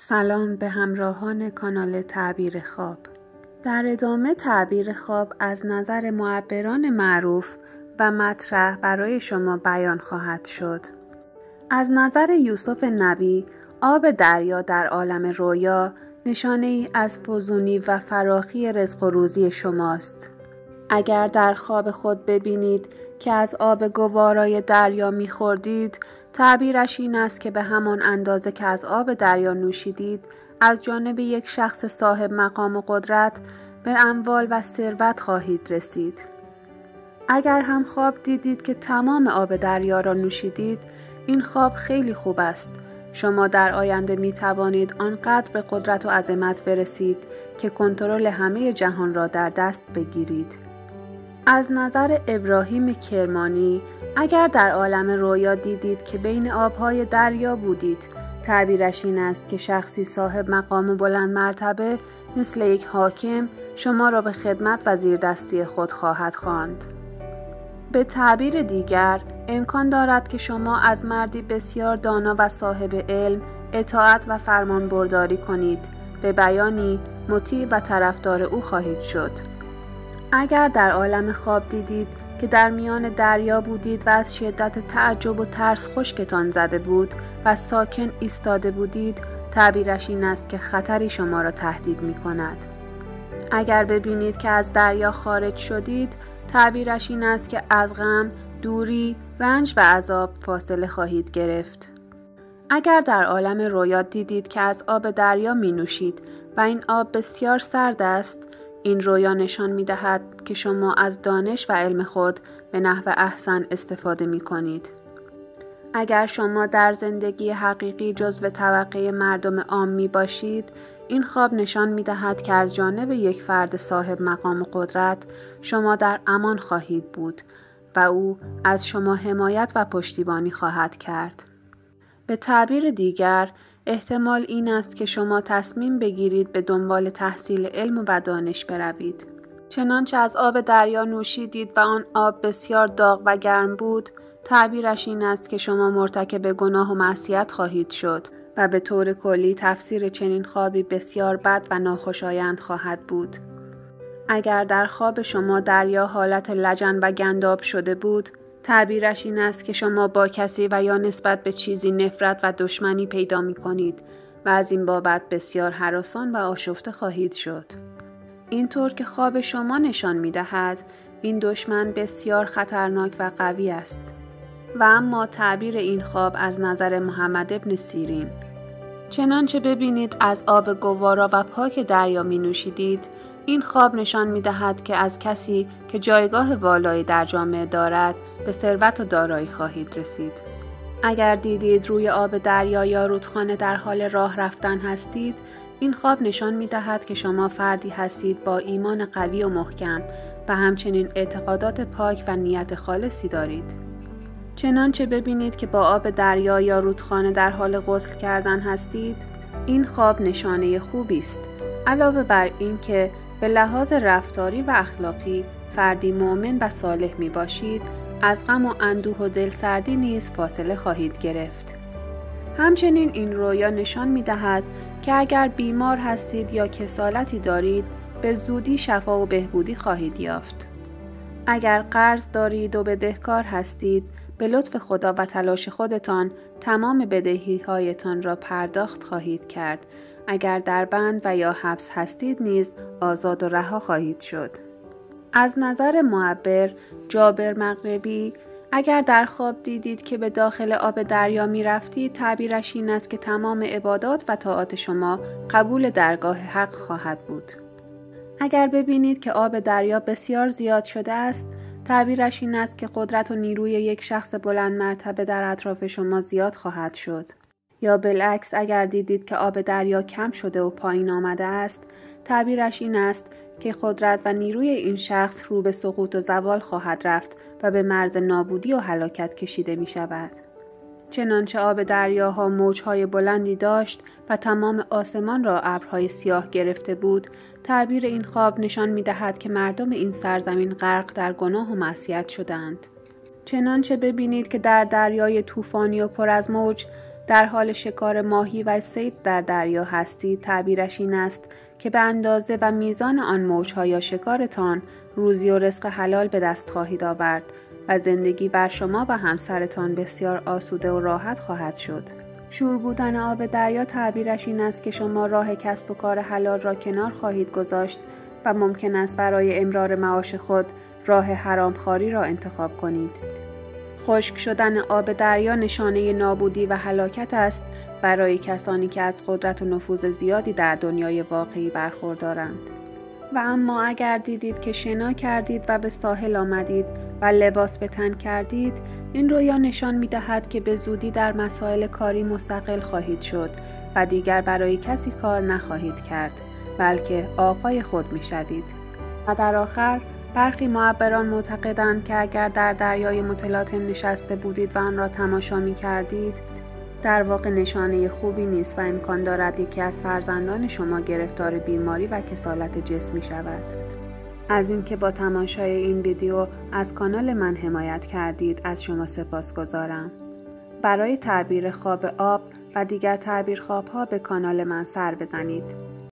سلام به همراهان کانال تعبیر خواب. در ادامه تعبیر خواب از نظر معبران معروف و مطرح برای شما بیان خواهد شد. از نظر یوسف نبی، آب دریا در عالم رویا نشانه ای از فزونی و فراخی رزق و روزی شماست. اگر در خواب خود ببینید که از آب گوارای دریا می‌خوردید، تعبیرش این است که به همان اندازه که از آب دریا نوشیدید، از جانب یک شخص صاحب مقام و قدرت به اموال و ثروت خواهید رسید. اگر هم خواب دیدید که تمام آب دریا را نوشیدید، این خواب خیلی خوب است. شما در آینده می توانید آنقدر به قدرت و عظمت برسید که کنترل همه جهان را در دست بگیرید. از نظر ابراهیم کرمانی، اگر در عالم رویا دیدید که بین آبهای دریا بودید، تعبیرش این است که شخصی صاحب مقام و بلند مرتبه مثل یک حاکم شما را به خدمت و زیردستی خود خواهد خواند. به تعبیر دیگر، امکان دارد که شما از مردی بسیار دانا و صاحب علم اطاعت و فرمانبرداری کنید، به بیانی مطیع و طرفدار او خواهید شد. اگر در عالم خواب دیدید که در میان دریا بودید و از شدت تعجب و ترس خشکتان زده بود و ساکن ایستاده بودید، تعبیرش این است که خطری شما را تهدید می کند. اگر ببینید که از دریا خارج شدید، تعبیرش این است که از غم، دوری، رنج و عذاب فاصله خواهید گرفت. اگر در عالم رویا دیدید که از آب دریا می نوشید و این آب بسیار سرد است، این رویا نشان می دهد که شما از دانش و علم خود به نحو احسن استفاده می کنید. اگر شما در زندگی حقیقی جزو طبقه مردم عام می باشید، این خواب نشان می دهد که از جانب یک فرد صاحب مقام و قدرت شما در امان خواهید بود و او از شما حمایت و پشتیبانی خواهد کرد. به تعبیر دیگر، احتمال این است که شما تصمیم بگیرید به دنبال تحصیل علم و دانش بروید. چنانچه از آب دریا نوشیدید و آن آب بسیار داغ و گرم بود، تعبیرش این است که شما مرتکب گناه و معصیت خواهید شد و به طور کلی تفسیر چنین خوابی بسیار بد و ناخوشایند خواهد بود. اگر در خواب شما دریا حالت لجن و گنداب شده بود، تعبیرش این است که شما با کسی و یا نسبت به چیزی نفرت و دشمنی پیدا می کنید و از این بابت بسیار هراسان و آشفته خواهید شد. اینطور که خواب شما نشان می دهد، این دشمن بسیار خطرناک و قوی است. و اما تعبیر این خواب از نظر محمد ابن سیرین، چنانچه ببینید از آب گوارا و پاک دریا می نوشیدید، این خواب نشان می دهد که از کسی که جایگاه والایی در جامعه دارد به ثروت و دارایی خواهید رسید. اگر دیدید روی آب دریا یا رودخانه در حال راه رفتن هستید، این خواب نشان می دهد که شما فردی هستید با ایمان قوی و محکم و همچنین اعتقادات پاک و نیت خالصی دارید. چنانچه ببینید که با آب دریا یا رودخانه در حال غسل کردن هستید، این خواب نشانه خوبی است. علاوه بر این که به لحاظ رفتاری و اخلاقی فردی مؤمن و صالح می باشید، از غم و اندوه و دلسردی نیز فاصله خواهید گرفت. همچنین این رویا نشان می دهد که اگر بیمار هستید یا کسالتی دارید، به زودی شفا و بهبودی خواهید یافت. اگر قرض دارید و بدهکار هستید، به لطف خدا و تلاش خودتان تمام بدهی هایتان را پرداخت خواهید کرد. اگر در بند و یا حبس هستید نیز آزاد و رها خواهید شد. از نظر معبر جابر مغربی، اگر در خواب دیدید که به داخل آب دریا می رفتید، تعبیرش این است که تمام عبادات و طاعات شما قبول درگاه حق خواهد بود. اگر ببینید که آب دریا بسیار زیاد شده است، تعبیرش این است که قدرت و نیروی یک شخص بلند مرتبه در اطراف شما زیاد خواهد شد. یا بالعکس، اگر دیدید که آب دریا کم شده و پایین آمده است، تعبیرش این است که قدرت و نیروی این شخص رو به سقوط و زوال خواهد رفت و به مرز نابودی و هلاکت کشیده می شود. چنانچه آب دریاها موجهای بلندی داشت و تمام آسمان را ابرهای سیاه گرفته بود، تعبیر این خواب نشان می دهد که مردم این سرزمین غرق در گناه و معصیت شدند. چنانچه ببینید که در دریای طوفانی و پر از موج در حال شکار ماهی و صید در دریا هستید، تعبیرش این است که به اندازه و میزان آن موج‌ها یا شکارتان روزی و رزق حلال به دست خواهید آورد و زندگی بر شما و همسرتان بسیار آسوده و راحت خواهد شد. شور بودن آب دریا تعبیرش این است که شما راه کسب و کار حلال را کنار خواهید گذاشت و ممکن است برای امرار معاش خود راه حرامخواری را انتخاب کنید. خشک شدن آب دریا نشانه نابودی و هلاکت است برای کسانی که از قدرت و نفوذ زیادی در دنیای واقعی برخوردارند. و اما اگر دیدید که شنا کردید و به ساحل آمدید و لباس به تن کردید، این رویا نشان می دهد که به زودی در مسائل کاری مستقل خواهید شد و دیگر برای کسی کار نخواهید کرد، بلکه آقای خود می شوید. و در آخر برخی معبران معتقدند که اگر در دریای متلاطم نشسته بودید و آن را تماشا می کردید، در واقع نشانه خوبی نیست و امکان دارد یکی از فرزندان شما گرفتار بیماری و کسالت جسمی شود. از اینکه با تماشای این ویدیو از کانال من حمایت کردید از شما سپاسگزارم. برای تعبیر خواب آب و دیگر تعبیر خواب‌ها به کانال من سر بزنید.